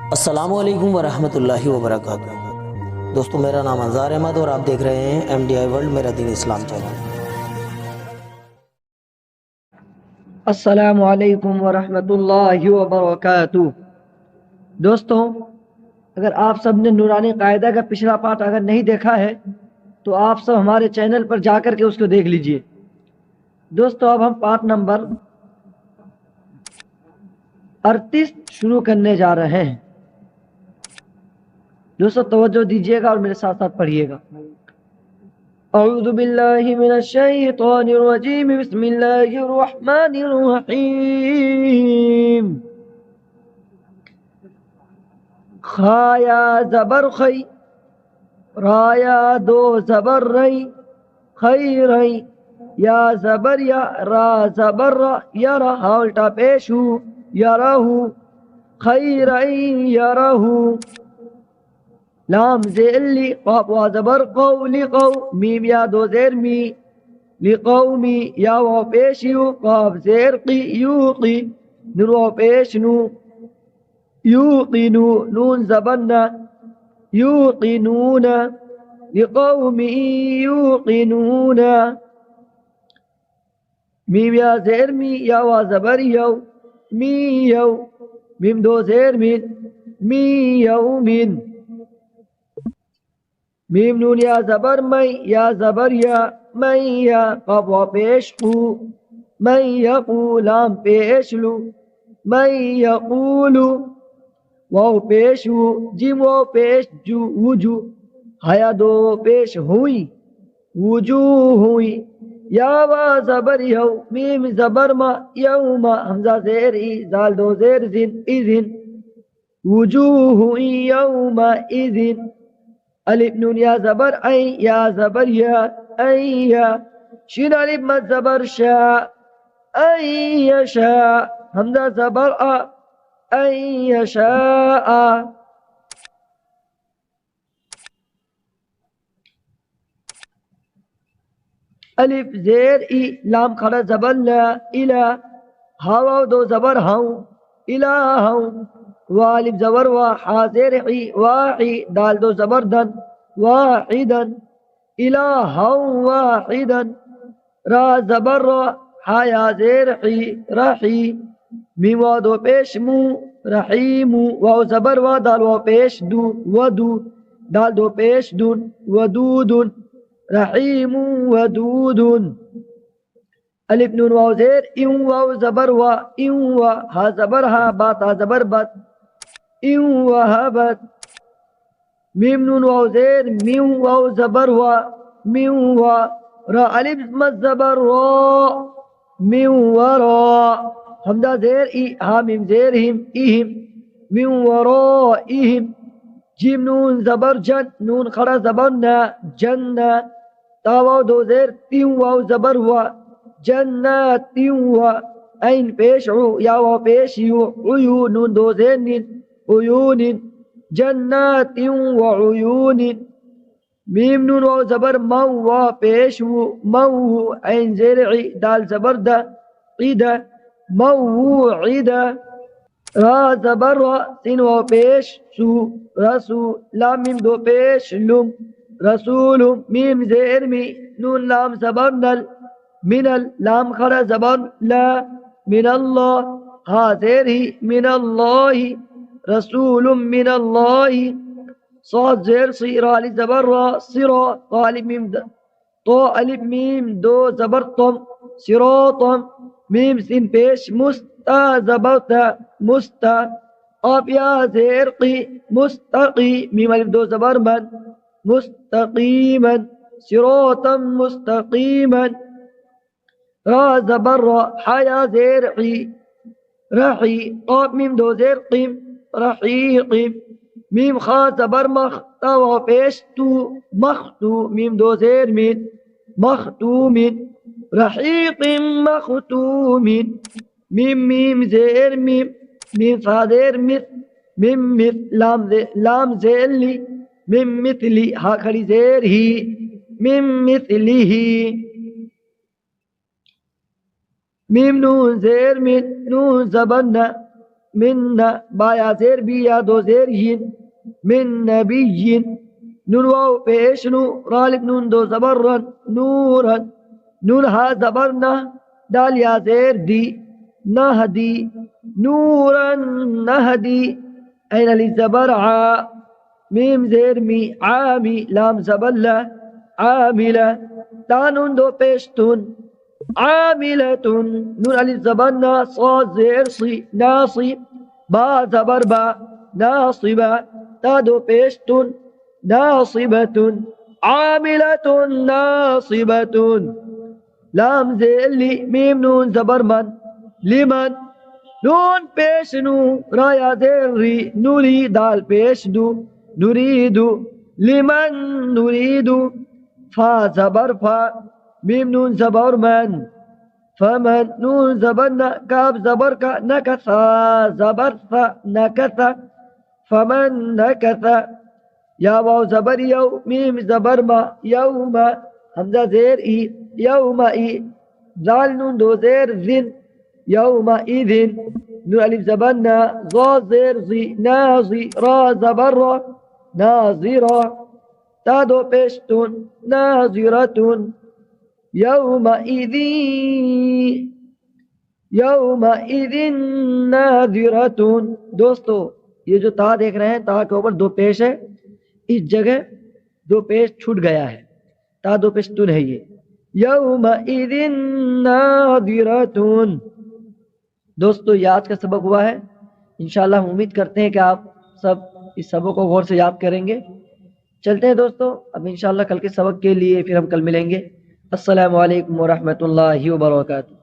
अस्सलामुअलैकुम वरहमतुल्लाहि वबरकातुहू। दोस्तों, मेरा नाम अंजार अहमद और आप देख रहे हैं MDI वर्ल्ड मेरा दीन इस्लाम चैनल। अस्सलामु अलैकुम वरहमतुल्लाहि वबरकातुहू। दोस्तों, अगर आप सब ने नूरानी कायदा का पिछला पार्ट अगर नहीं देखा है तो आप सब हमारे चैनल पर जाकर के उसको देख लीजिए। दोस्तों, अब हम पार्ट नंबर 38 शुरू करने जा रहे हैं। दोस्तों, तवज्जो दीजिएगा और मेरे साथ साथ पढ़िएगा। अऊज़ु बिल्लाहि मिनश शैतानिर रजीम, बिस्मिल्लाहिर रहमानिर रहीम। खाया जबर खई, राया दो जबर रई, खई रई, या जबर या, रा जबर रा, यरा हा उल्टा पेशू, यराहू, खई रई यराहू। लाम ज़ेली, क़ाफ़ वा ज़बर क़ौ, लिक़ौ, मीम या दो ज़ेर मी, लिक़ौमी, या वाव पेश यू, क़ाफ़ ज़ेर क़ी, यूक़ी, नून वाव पेश नू, यूक़िनू, नून ज़बर ना, यूक़िनून, लिक़ौमी यूक़िनून। मीम या ज़ेर मी, या वा ज़बर यौ, मी यौ, मीम दो ज़ेर मिन, मी यौमिन। मीम नून या ज़बर मई, या ज़बर या, मई या, क़ाफ़ वा पेश क़ू, मई यक़ू, लाम पेश लू, मई यक़ूलू, वाव पेश वू, जिम वाव पेश जू, वुजू, हया दो पेश हुई, वुजू हुई, या वा ज़बर यौ, मीम ज़बर मा, यौमा, हमज़ा ज़ेर ई, ज़ाल दो ज़ेर ज़िन, इज़िन, वुजूह यौमा इज़िन। अलिफ नून या ज़बर ऐ, या ज़बर या, ऐया, शीन अलिफ मद ज़बर शा, ऐयशा, हमज़ा ज़बर आ, ऐयशा। अलिफ ज़ेर ई, लाम खड़ा ज़बर ला, इला, हा वाव दो ज़बर हाउ, इलाहु, वालिफ ज़बर वा, हा ज़ेर ई, वाही, दाल दो ज़बर दन, वाहिदन, इलाहु वाहिदन, रा ज़बर रा, हा या ज़ेर ई, रही, मीम वाव दो पेश मू, रहीमू, वाव ज़बर वा, दाल वाव पेश दू, वदू, दाल दो पेश दुन, वदूदुन, रहीमू वदूदुन। अलिफ नून वाव ज़ेर, इउ वाव ज़बर वा, इउ वा, हा ज़बर हा, बा ता ज़बर बत, इउ वहबत। मीम नून वाव ज़ेर, मिउ वाव ज़बर वा, मिउ वा, रा अलिफ मद ज़बर रा, मिउ वरा, हमज़ा ज़ेर ई, हा मीम ज़ेर हिम, इहिम, मिउ वराइहिम। जीम नून ज़बर जन, नून खड़ा ज़बर ना, जन्ना, ता वाव दो ज़ेर, तिउ वाव ज़बर हुआ, जन्नातिन वा, ऐन पेश उ, या वाव पेश यू, उयू, नून दो ज़ेर निन, उयूनिन, जन्नातिन व उयूनिन। मीम नून वाव ज़बर मऊ, वा पेश वू, मऊ, ऐन ज़ेर ई, दाल ज़बर दा, ईदा, मऊईदा, रा ज़बर रा, सिन वाव पेश सू, रसू, लाम मीम दो पेश लुम, रसूलुम, मीम ज़ेर मी, नून लाम ज़बर नल, मिनल, लाम खड़ा ज़बर ला, मिनल्लाह, हा ज़ेर ही, मिनल्लाही, रसूलुम मिनल्लाही, साद ज़ेर सी, रा अलिफ ज़बर रा, सिरा, ता अलिफ मीम, तो अलिफ मीम दो ज़बर तम, सिरातम, मीम सिन पेश मुस्ता, ज़बर ता, मुस्ता, क़ाफ़ या ज़ेर क़ी, मुस्तक़ी, मीम अलिफ दो ज़बर मन, मुस्तक़ीमन, सिरातम मुस्तक़ीमन, रा ज़बर रा, हा या ज़ेर ई, रही, क़ाफ़ मीम दो ज़ेर क़ीम, रहीक़ीम, मीम खा ज़बर मख, ता वाव पेश तू, मख्तू, मीम दो ज़ेर मिन, मख्तूमिन, रहीक़िम मख्तूमिन। मीम मीम ज़ेर मीम, मीम सा ज़ेर मित, मीम मित, लाम ज़ेर ली, मीम मिथली, हा खड़ी ज़ेर ही, मीम मिथलिही। मीम नून ज़ेर मिन, नून ज़बर ना, मिन्ना बाया ज़ेर बी या दो ज़ेर यिन मिन नबिय्यिन नून वाव पेश नु रालिब नून दो ज़बर रन नूरन नून हा ज़बर न दाल या ज़ेर दी नहदी नूरन नहदी ऐन अली ज़बर आ मीम ज़ेर मी आमी लाम ज़बर ला आमिला तानुन दो पेशतुन आमिलतुन नून अली ज़बर न صاد ज़ेर सी नासी बा ज़बर बा नासिबा ता दो पेशतुन नासिबतुन आमिलतुन नासिबतुन लाम ज़ेर ली मीम नून ज़बर मन लिमन नून पेश नू राया ज़ेर री नूरी दाल पेश दू नुरीदु लिमन नुरीदु फा ज़बर फा मीम नून ज़बर मन फमन नून ज़बर न काब ज़बर का नकसा ज़बर सा नकसा फमन नकसा या वाव ज़बर यौ मीम ज़बर मा यौमा हमजा ज़ेर ई यौमा ई जाल नून दो ज़ेर ज़िन यौमा इज़िन नून अलिफ ज़बर न ज़ा ज़ेर ज़ी नाज़ी रा ज़बर रा नाज़िरा ता दो पेशतुन नाज़िरतुन यौमइज़िन नाज़िरतुन। दोस्तों ये जो ता देख रहे हैं ता के ऊपर दो पेश है, इस जगह दो पेश छूट गया है, ता दो पेश तुन है ये यौमइज़िन नाज़िरतुन। दोस्तों ये आज का सबक हुआ है। इंशाल्लाह हम उम्मीद करते हैं कि आप सब इस सबक को गौर से याद करेंगे। चलते हैं दोस्तों, अब इंशाल्लाह कल के सबक के लिए फिर हम कल मिलेंगे। अस्सलामु अलैकुम व रहमतुल्लाहि व बरकातुहू।